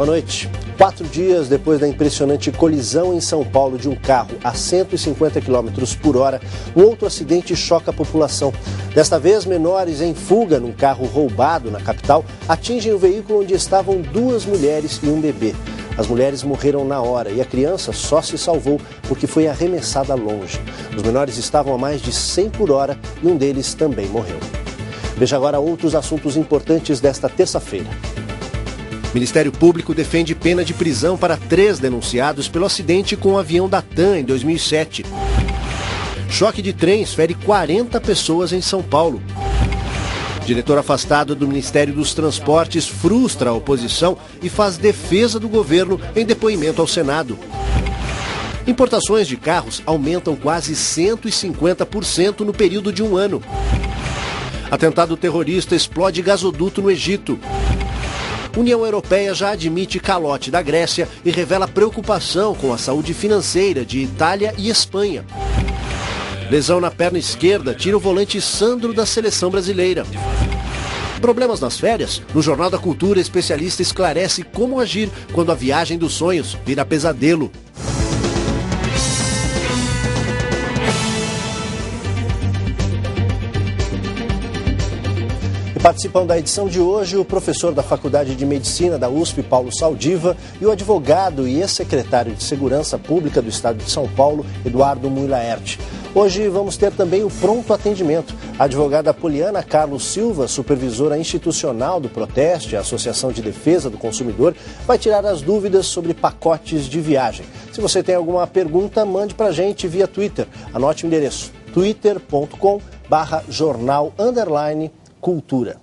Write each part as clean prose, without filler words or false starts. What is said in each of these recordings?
Boa noite. 4 dias depois da impressionante colisão em São Paulo de um carro a 150 km por hora, um outro acidente choca a população. Desta vez, menores em fuga num carro roubado na capital atingem o veículo onde estavam 2 mulheres e um bebê. As mulheres morreram na hora e a criança só se salvou porque foi arremessada longe. Os menores estavam a mais de 100 por hora e um deles também morreu. Veja agora outros assuntos importantes desta terça-feira. O Ministério Público defende pena de prisão para 3 denunciados pelo acidente com o avião da TAM em 2007. Choque de trens fere 40 pessoas em São Paulo. Diretor afastado do Ministério dos Transportes frustra a oposição e faz defesa do governo em depoimento ao Senado. Importações de carros aumentam quase 150% no período de um ano. Atentado terrorista explode gasoduto no Egito. União Europeia já admite calote da Grécia e revela preocupação com a saúde financeira de Itália e Espanha. Lesão na perna esquerda tira o volante Sandro da seleção brasileira. Problemas nas férias? No Jornal da Cultura, especialista esclarece como agir quando a viagem dos sonhos vira pesadelo. Participam da edição de hoje o professor da Faculdade de Medicina da USP, Paulo Saldiva, e o advogado e ex-secretário de Segurança Pública do Estado de São Paulo, Eduardo Mui-Laerte. Hoje vamos ter também o pronto atendimento. A advogada Poliana Carlos Silva, supervisora institucional do Proteste, a Associação de Defesa do Consumidor, vai tirar as dúvidas sobre pacotes de viagem. Se você tem alguma pergunta, mande para a gente via Twitter. Anote o endereço, twitter.com/jornal_cultura.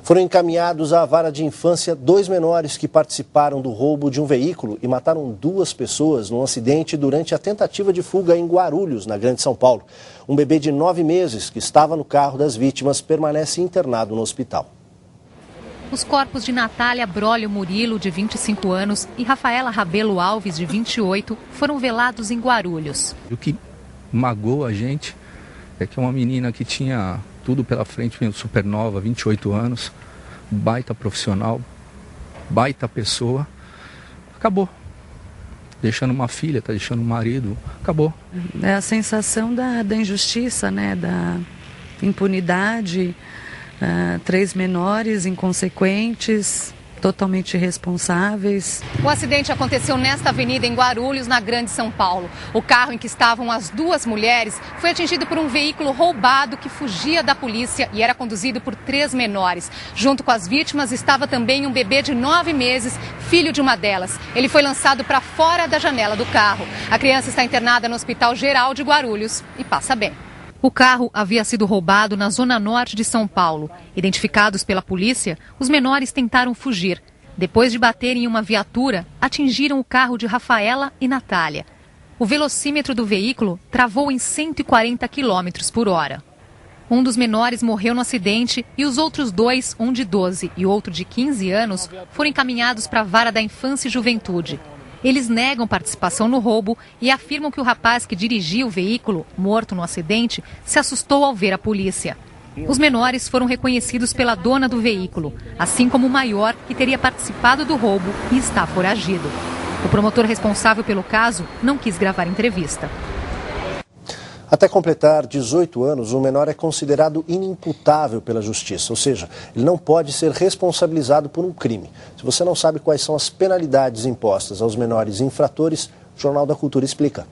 Foram encaminhados à vara de infância 2 menores que participaram do roubo de um veículo e mataram 2 pessoas num acidente durante a tentativa de fuga em Guarulhos, na Grande São Paulo. Um bebê de 9 meses que estava no carro das vítimas permanece internado no hospital. Os corpos de Natália Brolio Murilo, de 25 anos, e Rafaela Rabelo Alves, de 28, foram velados em Guarulhos. O que magoa a gente é que é uma menina que tinha tudo pela frente, super nova, 28 anos, baita profissional, baita pessoa, acabou. Deixando uma filha, está deixando um marido, acabou. É a sensação da injustiça, né, da impunidade, 3 menores inconsequentes, totalmente irresponsáveis. O acidente aconteceu nesta avenida em Guarulhos, na Grande São Paulo. O carro em que estavam as 2 mulheres foi atingido por um veículo roubado que fugia da polícia e era conduzido por 3 menores. Junto com as vítimas estava também um bebê de 9 meses, filho de uma delas. Ele foi lançado para fora da janela do carro. A criança está internada no Hospital Geral de Guarulhos e passa bem. O carro havia sido roubado na zona norte de São Paulo. Identificados pela polícia, os menores tentaram fugir. Depois de baterem em uma viatura, atingiram o carro de Rafaela e Natália. O velocímetro do veículo travou em 140 km por hora. Um dos menores morreu no acidente e os outros 2, um de 12 e outro de 15 anos, foram encaminhados para a Vara da Infância e Juventude. Eles negam participação no roubo e afirmam que o rapaz que dirigia o veículo, morto no acidente, se assustou ao ver a polícia. Os menores foram reconhecidos pela dona do veículo, assim como o maior que teria participado do roubo e está foragido. O promotor responsável pelo caso não quis gravar entrevista. Até completar 18 anos, o menor é considerado inimputável pela justiça, ou seja, ele não pode ser responsabilizado por um crime. Se você não sabe quais são as penalidades impostas aos menores infratores, o Jornal da Cultura explica.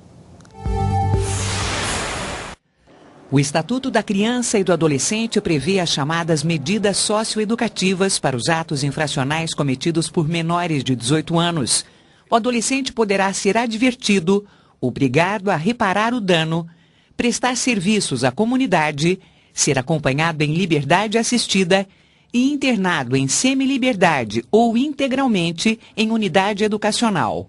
O Estatuto da Criança e do Adolescente prevê as chamadas medidas socioeducativas para os atos infracionais cometidos por menores de 18 anos. O adolescente poderá ser advertido, obrigado a reparar o dano, prestar serviços à comunidade, ser acompanhado em liberdade assistida e internado em semiliberdade ou integralmente em unidade educacional.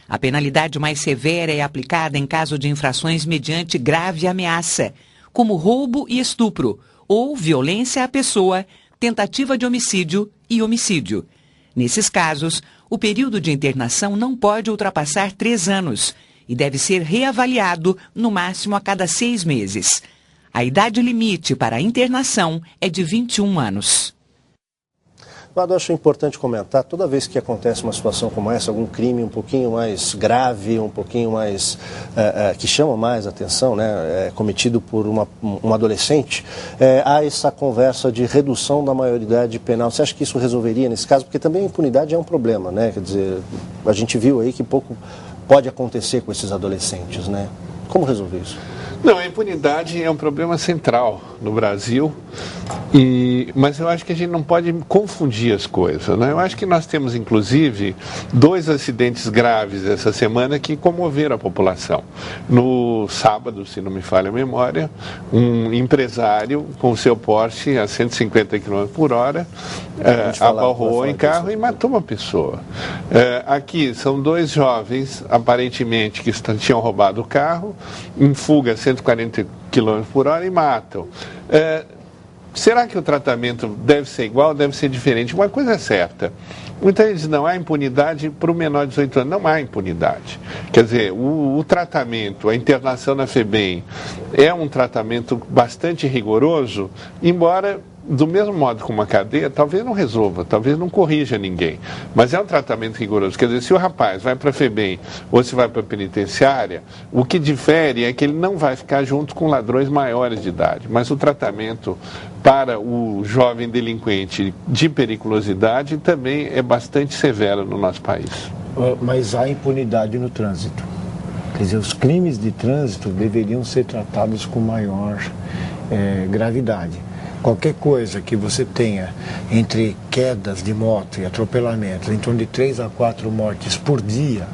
A penalidade mais severa é aplicada em caso de infrações mediante grave ameaça, como roubo e estupro, ou violência à pessoa, tentativa de homicídio e homicídio. Nesses casos, o período de internação não pode ultrapassar 3 anos e deve ser reavaliado no máximo a cada 6 meses. A idade limite para a internação é de 21 anos. Eu acho importante comentar, toda vez que acontece uma situação como essa, algum crime um pouquinho mais grave, um pouquinho mais, que chama mais atenção, né, cometido por um adolescente, há essa conversa de redução da maioridade penal. Você acha que isso resolveria nesse caso? Porque também a impunidade é um problema, né? Quer dizer, a gente viu aí que pouco pode acontecer com esses adolescentes, né? Como resolver isso? Não, a impunidade é um problema central no Brasil, mas eu acho que a gente não pode confundir as coisas, né? Eu acho que nós temos, inclusive, 2 acidentes graves essa semana que comoveram a população. No sábado, se não me falha a memória, um empresário com seu Porsche a 150 km por hora abarrou em carro e matou uma pessoa. Aqui são 2 jovens, aparentemente, que tinham roubado o carro, em fuga a 140 km por hora e matam. Será que o tratamento deve ser igual, deve ser diferente? Uma coisa é certa, muita gente diz, não há impunidade para o menor de 18 anos. Não há impunidade. Quer dizer, o tratamento, a internação na FEBEM é um tratamento bastante rigoroso, embora, do mesmo modo como a cadeia, talvez não resolva, talvez não corrija ninguém, mas é um tratamento rigoroso. Quer dizer, se o rapaz vai para a FEBEM ou se vai para a penitenciária, o que difere é que ele não vai ficar junto com ladrões maiores de idade, mas o tratamento para o jovem delinquente de periculosidade também é bastante severo no nosso país. Mas há impunidade no trânsito. Quer dizer, os crimes de trânsito deveriam ser tratados com maior gravidade. Qualquer coisa que você tenha entre quedas de moto e atropelamentos, em torno de 3 a 4 mortes por dia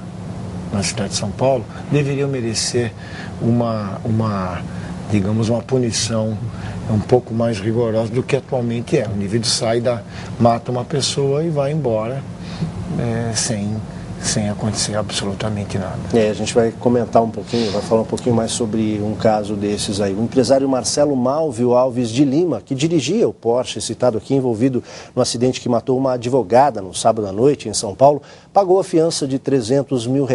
na cidade de São Paulo, deveriam merecer digamos, uma punição um pouco mais rigorosa do que atualmente é. O indivíduo mata uma pessoa e vai embora sem acontecer absolutamente nada. A gente vai comentar um pouquinho, vai falar um pouquinho mais sobre um caso desses aí. O empresário Marcelo Malvio Alves de Lima, que dirigia o Porsche citado aqui, envolvido no acidente que matou uma advogada no sábado à noite em São Paulo, pagou a fiança de R$300 mil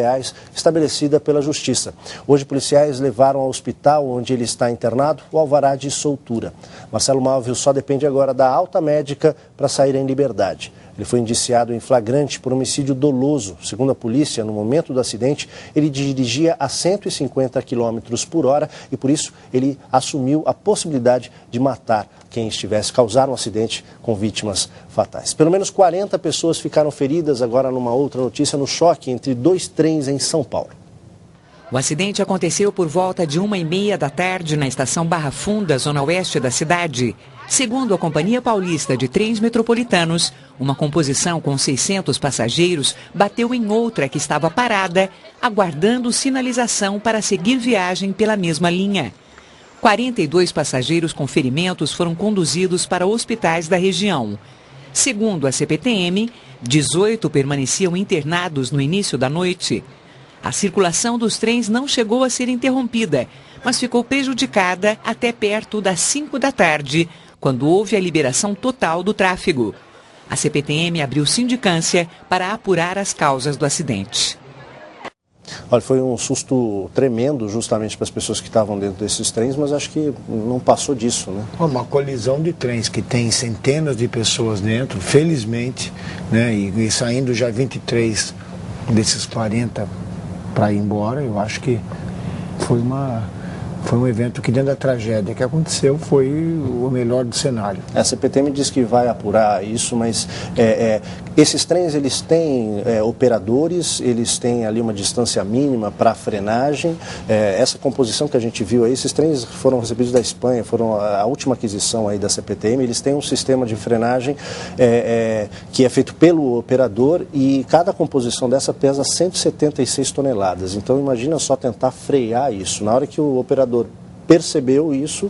estabelecida pela Justiça. Hoje, policiais levaram ao hospital onde ele está internado o alvará de soltura. Marcelo Malvio só depende agora da alta médica para sair em liberdade. Ele foi indiciado em flagrante por homicídio doloso. Segundo a polícia, no momento do acidente, ele dirigia a 150 km por hora e, por isso, ele assumiu a possibilidade de matar quem estivesse causando um acidente com vítimas fatais. Pelo menos 40 pessoas ficaram feridas, agora numa outra notícia, no choque entre 2 trens em São Paulo. O acidente aconteceu por volta de 1h30 da tarde na estação Barra Funda, zona oeste da cidade. Segundo a Companhia Paulista de Trens Metropolitanos, uma composição com 600 passageiros bateu em outra que estava parada, aguardando sinalização para seguir viagem pela mesma linha. 42 passageiros com ferimentos foram conduzidos para hospitais da região. Segundo a CPTM, 18 permaneciam internados no início da noite. A circulação dos trens não chegou a ser interrompida, mas ficou prejudicada até perto das 5 da tarde, quando houve a liberação total do tráfego. A CPTM abriu sindicância para apurar as causas do acidente. Olha, foi um susto tremendo justamente para as pessoas que estavam dentro desses trens, mas acho que não passou disso, né? Uma colisão de trens que tem centenas de pessoas dentro, felizmente, né? E saindo já 23 desses 40 para ir embora, eu acho que foi um evento que, dentro da tragédia que aconteceu, foi o melhor do cenário. A CPTM diz que vai apurar isso, mas esses trens, eles têm operadores, eles têm ali uma distância mínima para frenagem. Essa composição que a gente viu aí, esses trens foram recebidos da Espanha, foram a última aquisição aí da CPTM, eles têm um sistema de frenagem que é feito pelo operador e cada composição dessa pesa 176 toneladas. Então, imagina só tentar frear isso. Na hora que o operador percebeu isso,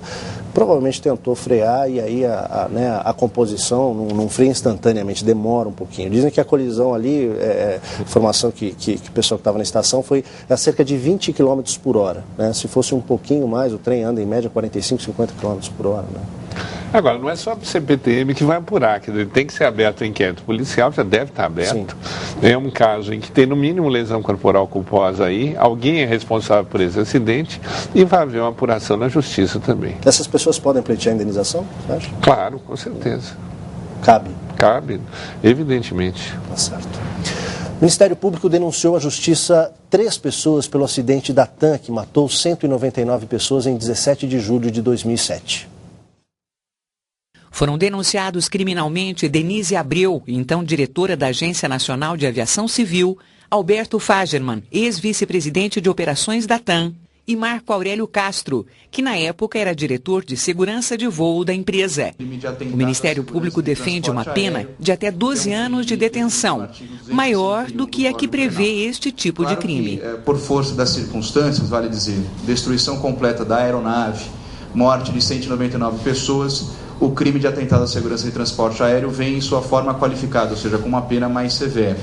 provavelmente tentou frear e aí a composição não freia instantaneamente, demora um pouquinho. Dizem que a colisão ali, informação que o pessoal que estava na estação, foi a cerca de 20 km por hora. Né? Se fosse um pouquinho mais, o trem anda em média 45, 50 km por hora. Né? Agora, não é só o CPTM que vai apurar, quer dizer, tem que ser aberto o inquérito policial, já deve estar aberto. Sim. É um caso em que tem no mínimo lesão corporal culposa aí, alguém é responsável por esse acidente e vai haver uma apuração na justiça também. Essas pessoas podem pleitear indenização, você acha? Claro, com certeza. Cabe. Cabe, evidentemente. Tá certo. O Ministério Público denunciou à Justiça 3 pessoas pelo acidente da TAM, que matou 199 pessoas em 17 de julho de 2007. Foram denunciados criminalmente Denise Abreu, então diretora da Agência Nacional de Aviação Civil, Alberto Fagerman, ex-vice-presidente de operações da TAM, e Marco Aurélio Castro, que na época era diretor de segurança de voo da empresa. O Ministério Público defende uma pena de até 12 anos de detenção, maior do que a que prevê este tipo de crime. Por força das circunstâncias, vale dizer, destruição completa da aeronave, morte de 199 pessoas, o crime de atentado à segurança de transporte aéreo vem em sua forma qualificada, ou seja, com uma pena mais severa.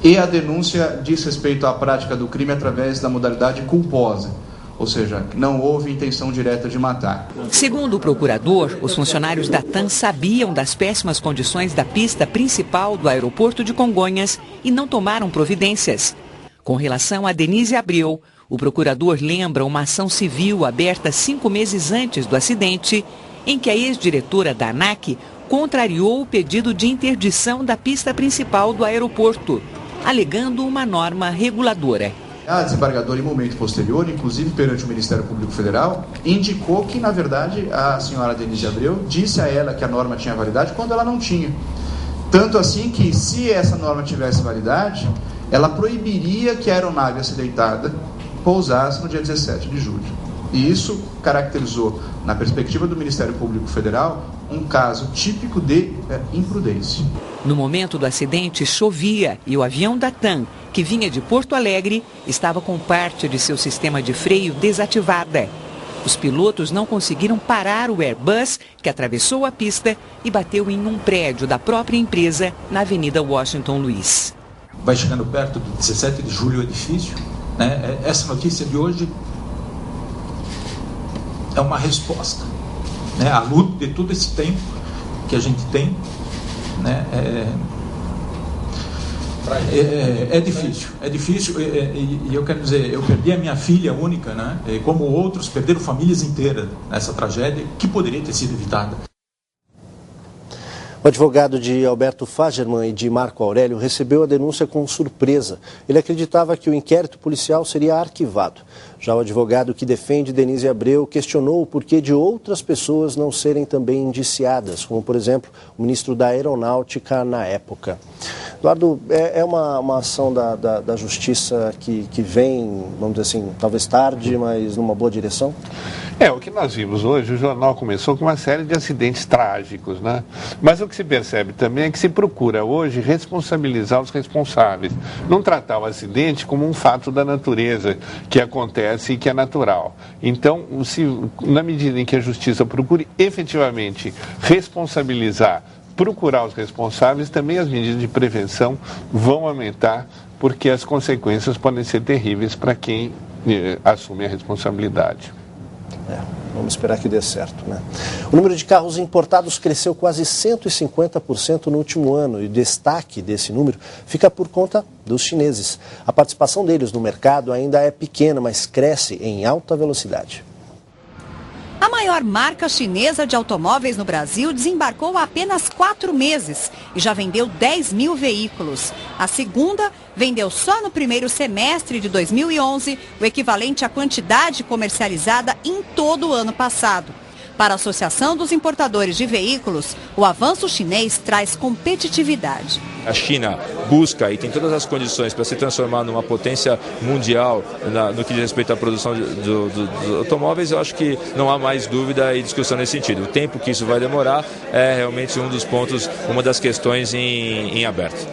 E a denúncia diz respeito à prática do crime através da modalidade culposa, ou seja, não houve intenção direta de matar. Segundo o procurador, os funcionários da TAM sabiam das péssimas condições da pista principal do aeroporto de Congonhas e não tomaram providências. Com relação a Denise Abreu, o procurador lembra uma ação civil aberta 5 meses antes do acidente, em que a ex-diretora da ANAC contrariou o pedido de interdição da pista principal do aeroporto, alegando uma norma reguladora. A desembargadora, em momento posterior, inclusive perante o Ministério Público Federal, indicou que, na verdade, a senhora Denise Abreu disse a ela que a norma tinha validade quando ela não tinha. Tanto assim que, se essa norma tivesse validade, ela proibiria que a aeronave acidentada pousasse no dia 17 de julho. E isso caracterizou, na perspectiva do Ministério Público Federal, um caso típico de imprudência. No momento do acidente, chovia e o avião da TAM, que vinha de Porto Alegre, estava com parte de seu sistema de freio desativada. Os pilotos não conseguiram parar o Airbus, que atravessou a pista e bateu em um prédio da própria empresa na Avenida Washington Luiz. Vai chegando perto do 17 de julho, é difícil, né? Essa notícia de hoje é uma resposta, né, à luta de todo esse tempo que a gente tem, né, é difícil e eu quero dizer, eu perdi a minha filha única, né, como outros perderam famílias inteiras nessa tragédia que poderia ter sido evitada. O advogado de Alberto Fagerman e de Marco Aurélio recebeu a denúncia com surpresa. Ele acreditava que o inquérito policial seria arquivado. Já o advogado que defende Denise Abreu questionou o porquê de outras pessoas não serem também indiciadas, como, por exemplo, o ministro da Aeronáutica na época. Eduardo, é uma ação da Justiça que vem, vamos dizer assim, talvez tarde, mas numa boa direção? O que nós vimos hoje, o jornal começou com uma série de acidentes trágicos, né? Mas o que se percebe também é que se procura hoje responsabilizar os responsáveis, não tratar o acidente como um fato da natureza que acontece e que é natural. Então, na medida em que a Justiça procure efetivamente responsabilizar, procurar os responsáveis, também as medidas de prevenção vão aumentar, porque as consequências podem ser terríveis para quem assume a responsabilidade. Vamos esperar que dê certo, né? O número de carros importados cresceu quase 150% no último ano e o destaque desse número fica por conta dos chineses. A participação deles no mercado ainda é pequena, mas cresce em alta velocidade. A maior marca chinesa de automóveis no Brasil desembarcou há apenas 4 meses e já vendeu 10 mil veículos. A segunda vendeu só no primeiro semestre de 2011 o equivalente à quantidade comercializada em todo o ano passado. Para a Associação dos Importadores de Veículos, o avanço chinês traz competitividade. A China busca e tem todas as condições para se transformar numa potência mundial no que diz respeito à produção dos automóveis. Eu acho que não há mais dúvida e discussão nesse sentido. O tempo que isso vai demorar é realmente um dos pontos, uma das questões em aberto.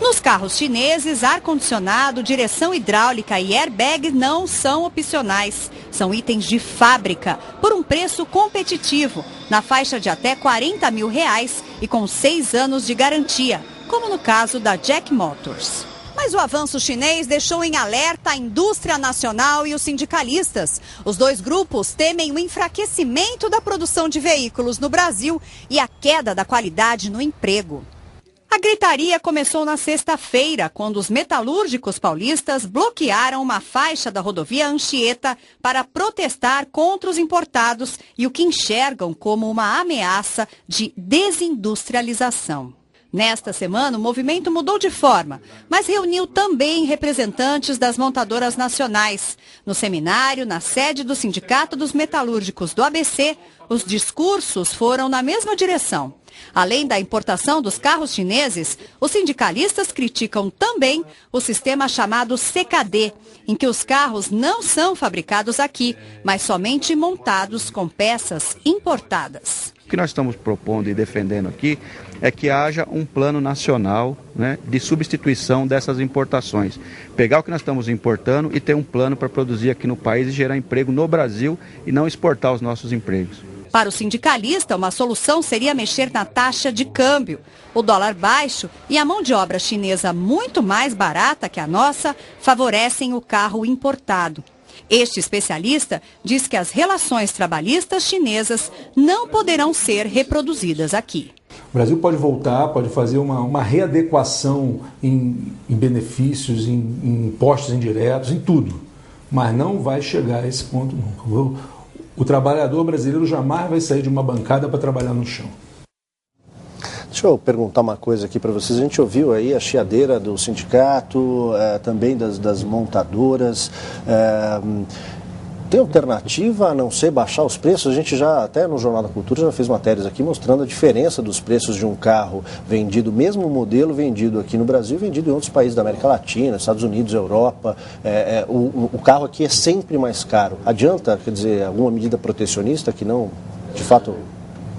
Nos carros chineses, ar-condicionado, direção hidráulica e airbag não são opcionais. São itens de fábrica, por um preço competitivo, na faixa de até R$40 mil e com 6 anos de garantia, como no caso da Jack Motors. Mas o avanço chinês deixou em alerta a indústria nacional e os sindicalistas. Os dois grupos temem o enfraquecimento da produção de veículos no Brasil e a queda da qualidade no emprego. A gritaria começou na sexta-feira, quando os metalúrgicos paulistas bloquearam uma faixa da rodovia Anchieta para protestar contra os importados e o que enxergam como uma ameaça de desindustrialização. Nesta semana, o movimento mudou de forma, mas reuniu também representantes das montadoras nacionais. No seminário, na sede do Sindicato dos Metalúrgicos do ABC, os discursos foram na mesma direção. Além da importação dos carros chineses, os sindicalistas criticam também o sistema chamado CKD, em que os carros não são fabricados aqui, mas somente montados com peças importadas. O que nós estamos propondo e defendendo aqui é que haja um plano nacional, né, de substituição dessas importações. Pegar o que nós estamos importando e ter um plano para produzir aqui no país e gerar emprego no Brasil e não exportar os nossos empregos. Para o sindicalista, uma solução seria mexer na taxa de câmbio. O dólar baixo e a mão de obra chinesa muito mais barata que a nossa favorecem o carro importado. Este especialista diz que as relações trabalhistas chinesas não poderão ser reproduzidas aqui. O Brasil pode voltar, pode fazer uma readequação em benefícios, em impostos indiretos, em tudo, mas não vai chegar a esse ponto nunca. O trabalhador brasileiro jamais vai sair de uma bancada para trabalhar no chão. Deixa eu perguntar uma coisa aqui para vocês. A gente ouviu aí a chiadeira do sindicato, também das montadoras. Tem alternativa a não ser baixar os preços? A gente já, até no Jornal da Cultura, já fez matérias aqui mostrando a diferença dos preços de um carro vendido, mesmo modelo vendido aqui no Brasil, vendido em outros países da América Latina, Estados Unidos, Europa. O carro aqui é sempre mais caro. Adianta, quer dizer, alguma medida protecionista que não, de fato,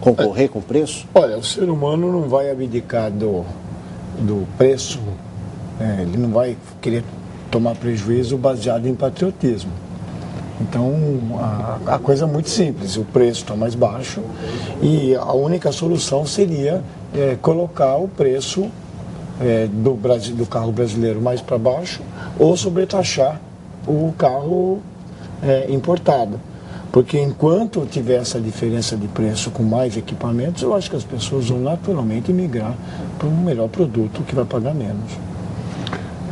concorrer com o preço? Olha, o ser humano não vai abdicar do preço, ele não vai querer tomar prejuízo baseado em patriotismo. Então, a coisa é muito simples, o preço está mais baixo e a única solução seria colocar o preço do carro brasileiro mais para baixo ou sobretaxar o carro importado. Porque enquanto tiver essa diferença de preço com mais equipamentos, eu acho que as pessoas vão naturalmente migrar para um melhor produto que vai pagar menos.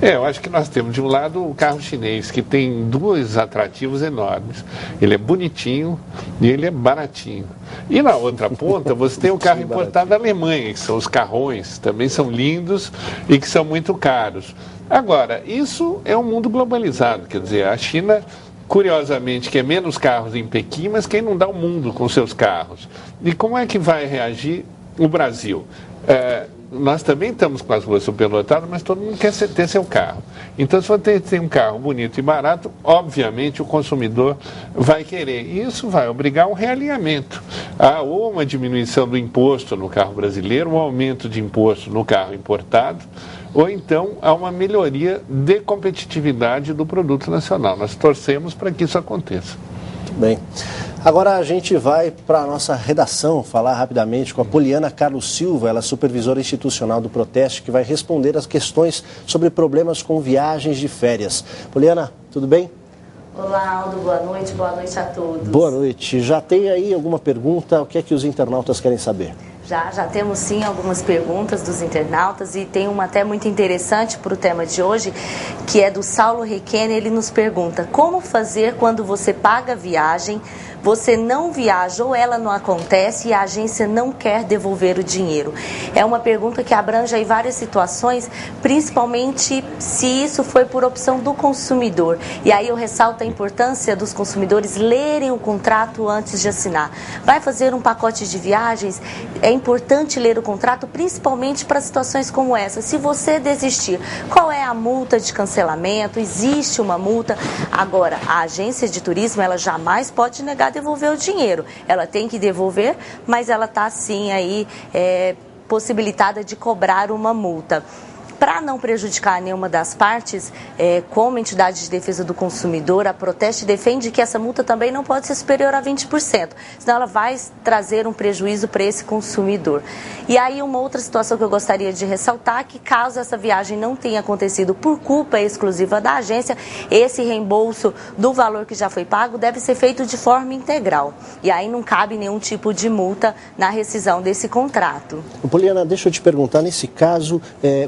Eu acho que nós temos de um lado o carro chinês, que tem dois atrativos enormes. Ele é bonitinho e ele é baratinho. E na outra ponta você tem o carro importado da Alemanha, que são os carrões, também são lindos e que são muito caros. Agora, isso é um mundo globalizado, quer dizer, a China, curiosamente, quer menos carros em Pequim, mas quem não dá o mundo com seus carros. E como é que vai reagir o Brasil? Nós também estamos com as ruas superlotadas, mas todo mundo quer ter seu carro. Então, se você tem um carro bonito e barato, obviamente o consumidor vai querer. E isso vai obrigar um realinhamento. Ou uma diminuição do imposto no carro brasileiro, um aumento de imposto no carro importado, ou então há uma melhoria de competitividade do produto nacional. Nós torcemos para que isso aconteça. Muito bem. Agora a gente vai para a nossa redação falar rapidamente com a Poliana Carlos Silva, ela é supervisora institucional do Proteste, que vai responder as questões sobre problemas com viagens de férias. Poliana, tudo bem? Olá, Aldo, boa noite a todos. Boa noite. Já tem aí alguma pergunta? O que é que os internautas querem saber? Já temos sim algumas perguntas dos internautas e tem uma até muito interessante para o tema de hoje, que é do Saulo Requene. Ele nos pergunta: como fazer quando você paga a viagem, você não viaja ou ela não acontece e a agência não quer devolver o dinheiro? É uma pergunta que abrange aí várias situações, principalmente se isso foi por opção do consumidor. E aí eu ressalto a importância dos consumidores lerem o contrato antes de assinar. Vai fazer um pacote de viagens? É importante ler o contrato, principalmente para situações como essa. Se você desistir, qual é a multa de cancelamento? Existe uma multa? Agora, a agência de turismo, ela jamais pode negar devolver o dinheiro. Ela tem que devolver, mas ela está sim aí possibilitada de cobrar uma multa. Para não prejudicar nenhuma das partes, como entidade de defesa do consumidor, a Proteste defende que essa multa também não pode ser superior a 20%, senão ela vai trazer um prejuízo para esse consumidor. E aí uma outra situação que eu gostaria de ressaltar é que caso essa viagem não tenha acontecido por culpa exclusiva da agência, esse reembolso do valor que já foi pago deve ser feito de forma integral. E aí não cabe nenhum tipo de multa na rescisão desse contrato. Poliana, deixa eu te perguntar, nesse caso,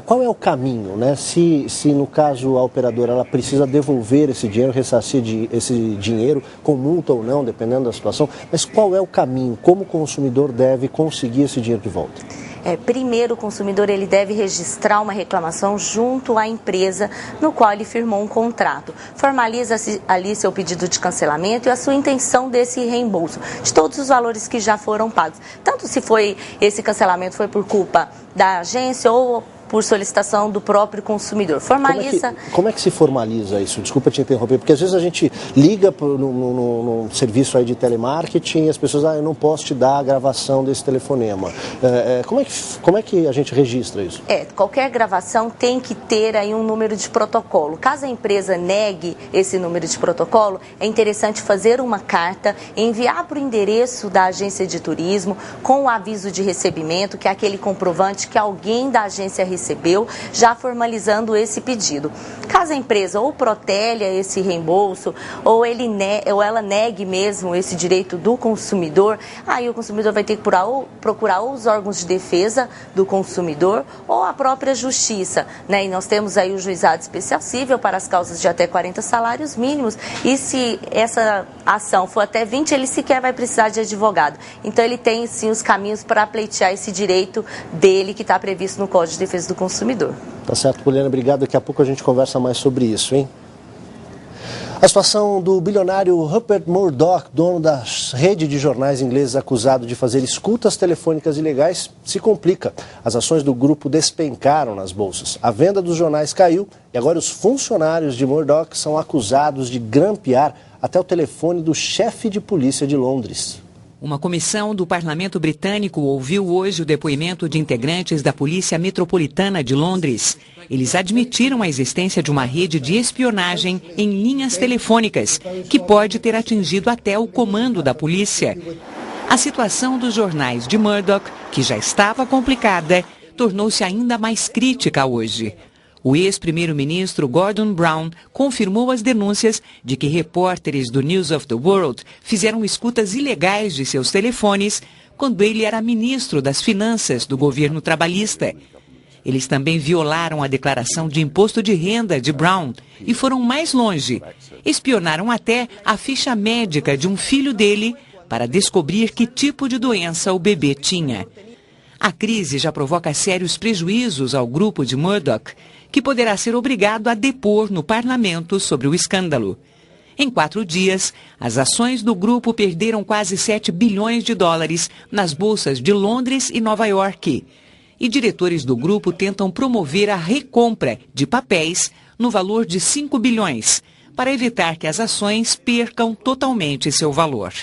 qual é o caminho, né? Se no caso a operadora ela precisa devolver esse dinheiro, ressarcir esse dinheiro com multa ou não, dependendo da situação, mas qual é o caminho? Como o consumidor deve conseguir esse dinheiro de volta? primeiro o consumidor ele deve registrar uma reclamação junto à empresa no qual ele firmou um contrato. Formaliza ali seu pedido de cancelamento e a sua intenção desse reembolso de todos os valores que já foram pagos. Tanto se esse cancelamento foi por culpa da agência ou por solicitação do próprio consumidor. Formaliza... Como é que se formaliza isso? Desculpa te interromper, porque às vezes a gente liga num serviço aí de telemarketing e as pessoas, eu não posso te dar a gravação desse telefonema. Como é que a gente registra isso? Qualquer gravação tem que ter aí um número de protocolo. Caso a empresa negue esse número de protocolo, é interessante fazer uma carta, enviar para o endereço da agência de turismo com o aviso de recebimento, que é aquele comprovante que alguém da agência recebeu, já formalizando esse pedido. Caso a empresa ou protelha esse reembolso, ou ela negue mesmo esse direito do consumidor, aí o consumidor vai ter que procurar ou os órgãos de defesa do consumidor ou a própria justiça, né? E nós temos aí o juizado especial cível para as causas de até 40 salários mínimos, e se essa ação for até 20, ele sequer vai precisar de advogado. Então ele tem sim os caminhos para pleitear esse direito dele que está previsto no Código de Defesa do Consumidor. Tá certo, Poliana, obrigado. Daqui a pouco a gente conversa mais sobre isso, hein? A situação do bilionário Rupert Murdoch, dono da rede de jornais ingleses acusado de fazer escutas telefônicas ilegais, se complica. As ações do grupo despencaram nas bolsas. A venda dos jornais caiu e agora os funcionários de Murdoch são acusados de grampear até o telefone do chefe de polícia de Londres. Uma comissão do Parlamento Britânico ouviu hoje o depoimento de integrantes da Polícia Metropolitana de Londres. Eles admitiram a existência de uma rede de espionagem em linhas telefônicas, que pode ter atingido até o comando da polícia. A situação dos jornais de Murdoch, que já estava complicada, tornou-se ainda mais crítica hoje. O ex-primeiro-ministro Gordon Brown confirmou as denúncias de que repórteres do News of the World fizeram escutas ilegais de seus telefones quando ele era ministro das Finanças do governo trabalhista. Eles também violaram a declaração de imposto de renda de Brown e foram mais longe. Espionaram até a ficha médica de um filho dele para descobrir que tipo de doença o bebê tinha. A crise já provoca sérios prejuízos ao grupo de Murdoch, que poderá ser obrigado a depor no parlamento sobre o escândalo. Em 4 dias, as ações do grupo perderam quase 7 bilhões de dólares nas bolsas de Londres e Nova York. E diretores do grupo tentam promover a recompra de papéis no valor de 5 bilhões, para evitar que as ações percam totalmente seu valor.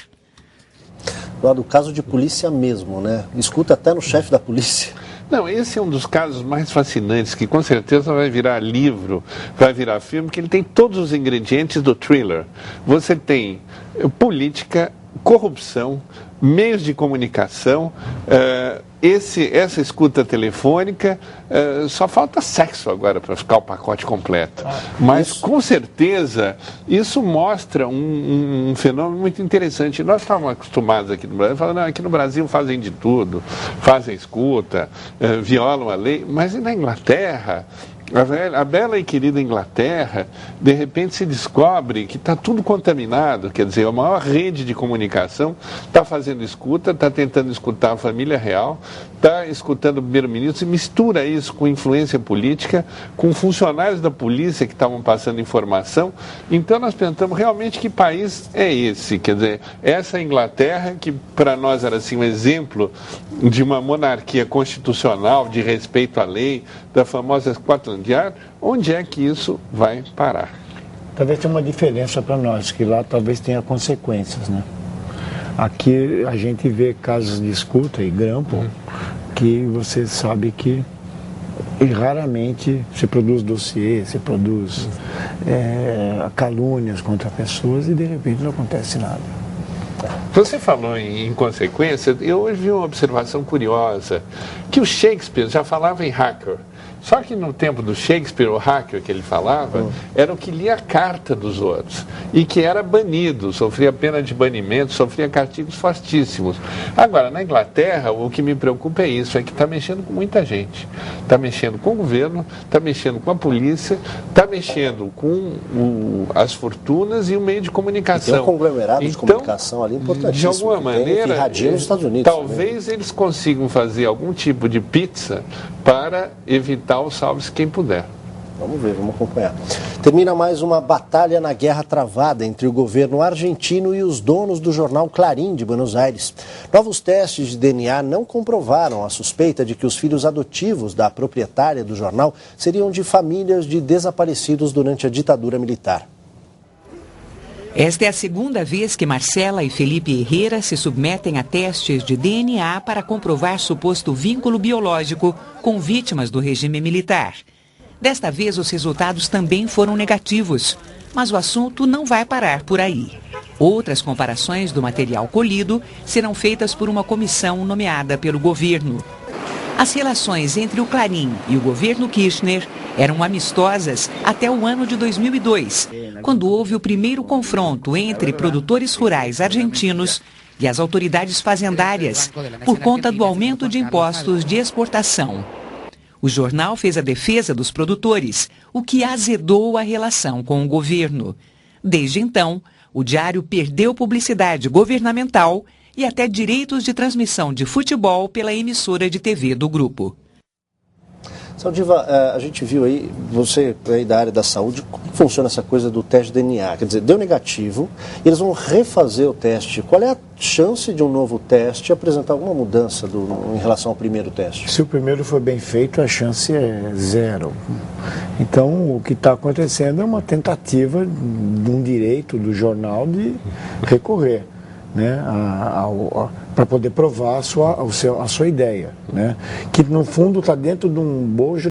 Do caso de polícia mesmo, né? Escuta até no chefe da polícia. Não, esse é um dos casos mais fascinantes, que com certeza vai virar livro, vai virar filme, porque ele tem todos os ingredientes do thriller. Você tem política, corrupção, meios de comunicação, essa escuta telefônica, só falta sexo agora para ficar o pacote completo. Mas com certeza isso mostra um fenômeno muito interessante. Nós estávamos acostumados aqui no Brasil, falando, aqui no Brasil fazem de tudo, fazem escuta, violam a lei, mas e na Inglaterra? A bela e querida Inglaterra, de repente se descobre que está tudo contaminado, quer dizer, a maior rede de comunicação está fazendo escuta, está tentando escutar a família real, está escutando o primeiro-ministro, e mistura isso com influência política, com funcionários da polícia que estavam passando informação. Então nós pensamos realmente que país é esse, quer dizer, essa Inglaterra que para nós era assim um exemplo de uma monarquia constitucional, de respeito à lei, da famosa Scotland Yard, onde é que isso vai parar? Talvez tenha uma diferença para nós, que lá talvez tenha consequências, né? Aqui a gente vê casos de escuta e grampo que você sabe que raramente se produz dossiê, se produz calúnias contra pessoas e de repente não acontece nada. Você falou em consequência, eu hoje vi uma observação curiosa, que o Shakespeare já falava em hacker. Só que no tempo do Shakespeare, o hacker que ele falava, era o que lia a carta dos outros e que era banido, sofria pena de banimento, sofria castigos fortíssimos. Agora, na Inglaterra, o que me preocupa é isso, é que está mexendo com muita gente. Está mexendo com o governo, está mexendo com a polícia, está mexendo com as fortunas e o meio de comunicação. E tem um conglomerado de comunicação ali importantíssimo. De alguma maneira, nos Estados Unidos, talvez eles consigam fazer algum tipo de pizza para evitar o salve-se quem puder. Vamos ver, vamos acompanhar. Termina mais uma batalha na guerra travada entre o governo argentino e os donos do jornal Clarín de Buenos Aires. Novos testes de DNA não comprovaram a suspeita de que os filhos adotivos da proprietária do jornal seriam de famílias de desaparecidos durante a ditadura militar. Esta é a segunda vez que Marcela e Felipe Herrera se submetem a testes de DNA para comprovar suposto vínculo biológico com vítimas do regime militar. Desta vez, os resultados também foram negativos, mas o assunto não vai parar por aí. Outras comparações do material colhido serão feitas por uma comissão nomeada pelo governo. As relações entre o Clarín e o governo Kirchner eram amistosas até o ano de 2002, quando houve o primeiro confronto entre produtores rurais argentinos e as autoridades fazendárias, por conta do aumento de impostos de exportação. O jornal fez a defesa dos produtores, o que azedou a relação com o governo. Desde então, o diário perdeu publicidade governamental e até direitos de transmissão de futebol pela emissora de TV do grupo. Saldiva, a gente viu aí, você aí da área da saúde, como funciona essa coisa do teste de DNA? Quer dizer, deu negativo, e eles vão refazer o teste. Qual é a chance de um novo teste apresentar alguma mudança em relação ao primeiro teste? Se o primeiro for bem feito, a chance é 0. Então, o que está acontecendo é uma tentativa de um direito do jornal de recorrer, né, para poder provar a sua ideia, né, que no fundo está dentro de um bojo